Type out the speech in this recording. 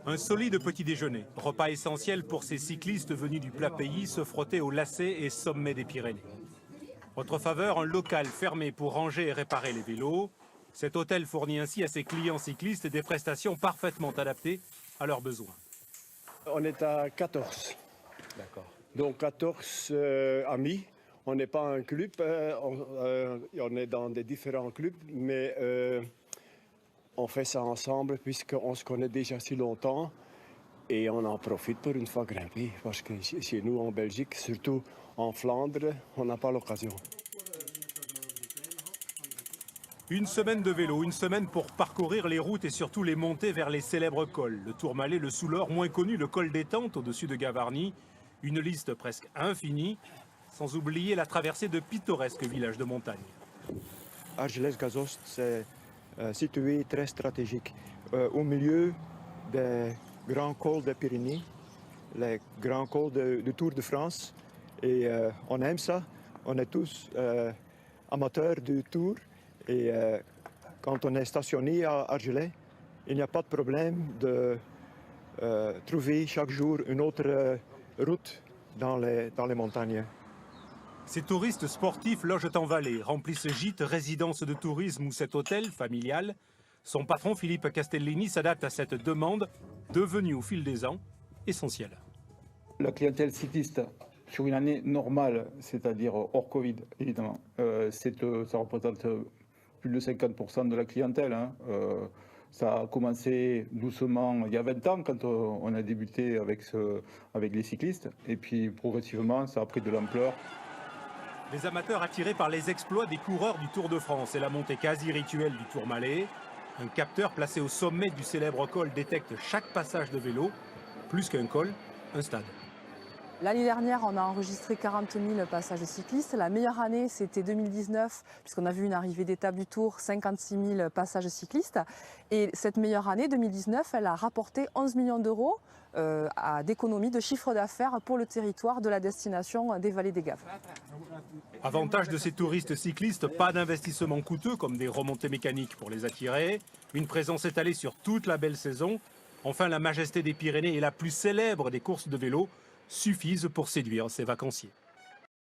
Un solide petit déjeuner, repas essentiel pour ces cyclistes venus du plat pays se frotter aux lacets et sommets des Pyrénées. Autre faveur, un local fermé pour ranger et réparer les vélos. Cet hôtel fournit ainsi à ses clients cyclistes des prestations parfaitement adaptées à leurs besoins. On est à 14. D'accord. Donc 14 amis. On n'est pas un club, on est dans des différents clubs, mais on fait ça ensemble puisqu'on se connaît déjà si longtemps et on en profite pour une fois grimper. Parce que chez nous en Belgique, surtout en Flandre, on n'a pas l'occasion. Une semaine de vélo, une semaine pour parcourir les routes et surtout les montées vers les célèbres cols. Le Tourmalet, le Soulor, moins connu, le col des Tentes au-dessus de Gavarnie. Une liste presque infinie, sans oublier la traversée de pittoresques villages de montagne. Argelès-Gazost, c'est situé très stratégique, au milieu des grands cols des Pyrénées, les grands cols du Tour de France. Et on aime ça, on est tous amateurs du Tour. Et quand on est stationné à Argelès, il n'y a pas de problème de trouver chaque jour une autre route dans les montagnes. Ces touristes sportifs logent en vallée, remplissent gîtes, résidences de tourisme ou cet hôtel familial. Son patron, Philippe Castellini, s'adapte à cette demande, devenue au fil des ans essentielle. La clientèle cycliste, sur une année normale, c'est-à-dire hors Covid, évidemment, ça représente plus de 50% de la clientèle. Ça a commencé doucement il y a 20 ans, quand on a débuté avec les cyclistes. Et puis progressivement, ça a pris de l'ampleur. Les amateurs attirés par les exploits des coureurs du Tour de France et la montée quasi rituelle du Tourmalet. Un capteur placé au sommet du célèbre col détecte chaque passage de vélo. Plus qu'un col, un stade. L'année dernière, on a enregistré 40 000 passages cyclistes. La meilleure année, c'était 2019, puisqu'on a vu une arrivée d'étape du Tour, 56 000 passages cyclistes. Et cette meilleure année, 2019, elle a rapporté 11 millions d'euros d'économies de chiffre d'affaires pour le territoire de la destination des Vallées des Gaves. Avantage de ces touristes cyclistes, pas d'investissement coûteux comme des remontées mécaniques pour les attirer. Une présence étalée sur toute la belle saison. Enfin, la majesté des Pyrénées et la plus célèbre des courses de vélo suffisent pour séduire ces vacanciers.